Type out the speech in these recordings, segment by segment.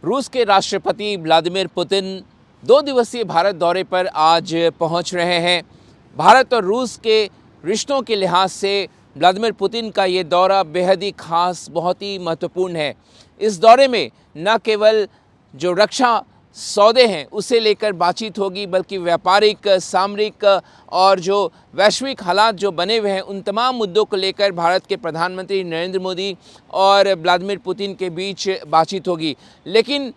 रूस के राष्ट्रपति व्लादिमीर पुतिन 2 दिवसीय भारत दौरे पर आज पहुंच रहे हैं। भारत और रूस के रिश्तों के लिहाज से व्लादिमीर पुतिन का ये दौरा बेहद ही खास, बहुत ही महत्वपूर्ण है। इस दौरे में न केवल जो रक्षा सौदे हैं उसे लेकर बातचीत होगी, बल्कि व्यापारिक, सामरिक और जो वैश्विक हालात जो बने हुए हैं उन तमाम मुद्दों को लेकर भारत के प्रधानमंत्री नरेंद्र मोदी और व्लादिमीर पुतिन के बीच बातचीत होगी। लेकिन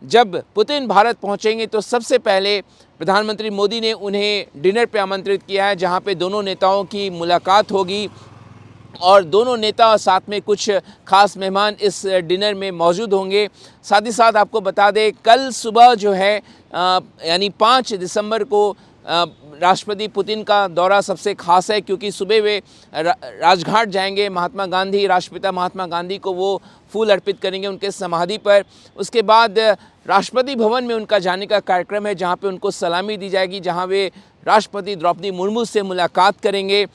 जब पुतिन भारत पहुंचेंगे तो सबसे पहले प्रधानमंत्री मोदी ने उन्हें डिनर पर आमंत्रित किया है, जहां पे दोनों नेताओं की मुलाकात होगी और दोनों नेता साथ में कुछ खास मेहमान इस डिनर में मौजूद होंगे। साथ ही साथ आपको बता दें, कल सुबह जो है यानी 5 दिसंबर को राष्ट्रपति पुतिन का दौरा सबसे खास है, क्योंकि सुबह वे राजघाट जाएंगे। महात्मा गांधी, राष्ट्रपिता महात्मा गांधी को वो फूल अर्पित करेंगे उनके समाधि पर। उसके बाद राष्ट्रपति भवन में उनका जाने का कार्यक्रम है, जहाँ पे उनको सलामी दी जाएगी, जहाँ वे राष्ट्रपति द्रौपदी मुर्मू से मुलाकात करेंगे।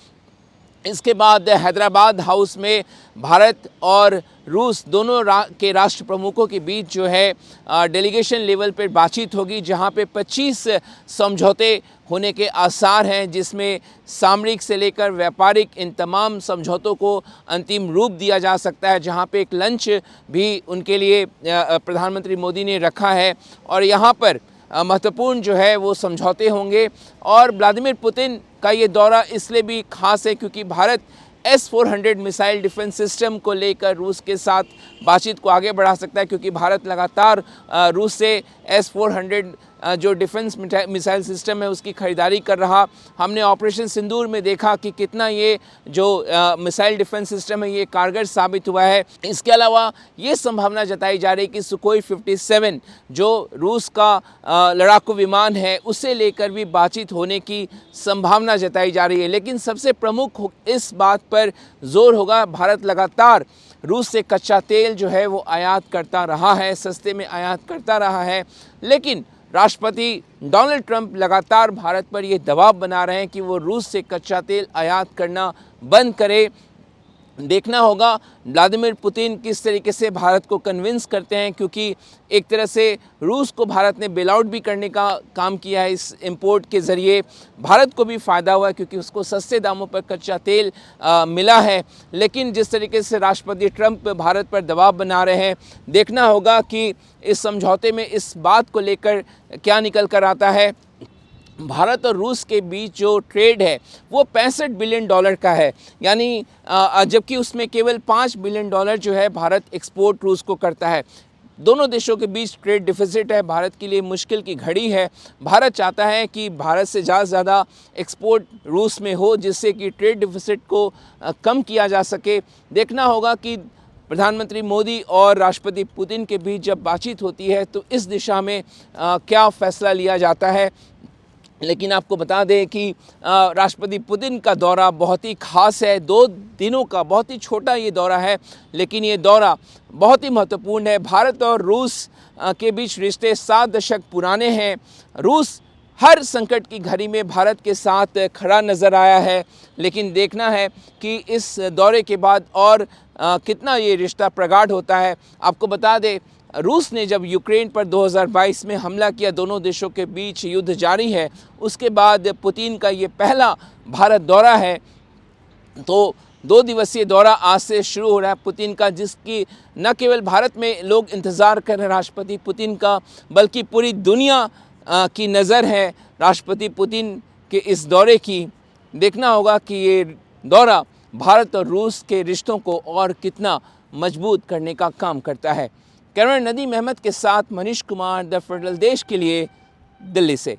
इसके बाद हैदराबाद हाउस में भारत और रूस दोनों के राष्ट्र प्रमुखों के बीच जो है डेलीगेशन लेवल पर बातचीत होगी, जहां पे 25 समझौते होने के आसार हैं, जिसमें सामरिक से लेकर व्यापारिक इन तमाम समझौतों को अंतिम रूप दिया जा सकता है। जहां पे एक लंच भी उनके लिए प्रधानमंत्री मोदी ने रखा है और यहाँ पर महत्वपूर्ण जो है वो समझौते होंगे। और व्लादिमीर पुतिन का ये दौरा इसलिए भी खास है क्योंकि Bharat S-400 missile defence system को लेकर रूस के साथ बातचीत को आगे बढ़ा सकता है, क्योंकि भारत लगातार रूस से S-400 जो डिफेंस मिसाइल सिस्टम है उसकी खरीदारी कर रहा। हमने ऑपरेशन सिंदूर में देखा कि कितना ये जो मिसाइल डिफेंस सिस्टम है ये कारगर साबित हुआ है। इसके अलावा ये संभावना जताई जा रही है कि सुकोई 57 जो रूस का लड़ाकू विमान है उसे लेकर भी बातचीत होने की संभावना जताई जा रही है। लेकिन सबसे प्रमुख इस बात पर जोर होगा, भारत लगातार रूस से कच्चा तेल जो है वो आयात करता रहा है, सस्ते में आयात करता रहा है। लेकिन राष्ट्रपति डोनाल्ड ट्रंप लगातार भारत पर ये दबाव बना रहे हैं कि वो रूस से कच्चा तेल आयात करना बंद करे। देखना होगा व्लादिमीर पुतिन किस तरीके से भारत को कन्विंस करते हैं, क्योंकि एक तरह से रूस को भारत ने बेल आउट भी करने का काम किया है। इस इंपोर्ट के ज़रिए भारत को भी फ़ायदा हुआ है, क्योंकि उसको सस्ते दामों पर कच्चा तेल मिला है। लेकिन जिस तरीके से राष्ट्रपति ट्रंप भारत पर दबाव बना रहे हैं, देखना होगा कि इस समझौते में इस बात को लेकर क्या निकल कर आता है। भारत और रूस के बीच जो ट्रेड है वो $65 बिलियन का है, यानी जबकि उसमें केवल $5 बिलियन जो है भारत एक्सपोर्ट रूस को करता है। दोनों देशों के बीच ट्रेड डिफिसिट है, भारत के लिए मुश्किल की घड़ी है। भारत चाहता है कि भारत से ज़्यादा से ज़्यादा एक्सपोर्ट रूस में हो, जिससे कि ट्रेड डिफिसिट को कम किया जा सके। देखना होगा कि प्रधानमंत्री मोदी और राष्ट्रपति पुतिन के बीच जब बातचीत होती है तो इस दिशा में क्या फ़ैसला लिया जाता है। लेकिन आपको बता दें कि राष्ट्रपति पुतिन का दौरा बहुत ही खास है। 2 दिनों का बहुत ही छोटा ये दौरा है, लेकिन ये दौरा बहुत ही महत्वपूर्ण है। भारत और रूस के बीच रिश्ते 7 दशक पुराने हैं। रूस हर संकट की घड़ी में भारत के साथ खड़ा नज़र आया है, लेकिन देखना है कि इस दौरे के बाद और कितना ये रिश्ता प्रगाढ़ होता है। आपको बता दें, रूस ने जब यूक्रेन पर 2022 में हमला किया, दोनों देशों के बीच युद्ध जारी है। उसके बाद पुतिन का ये पहला भारत दौरा है। तो 2 दिवसीय दौरा आज से शुरू हो रहा है पुतिन का, जिसकी न केवल भारत में लोग इंतज़ार कर रहे हैं राष्ट्रपति पुतिन का, बल्कि पूरी दुनिया की नज़र है राष्ट्रपति पुतिन के इस दौरे की। देखना होगा कि ये दौरा भारत और रूस के रिश्तों को और कितना मजबूत करने का काम करता है। कैमरा नदीम अहमद के साथ मनीष कुमार, द फेडरल देश के लिए, दिल्ली से।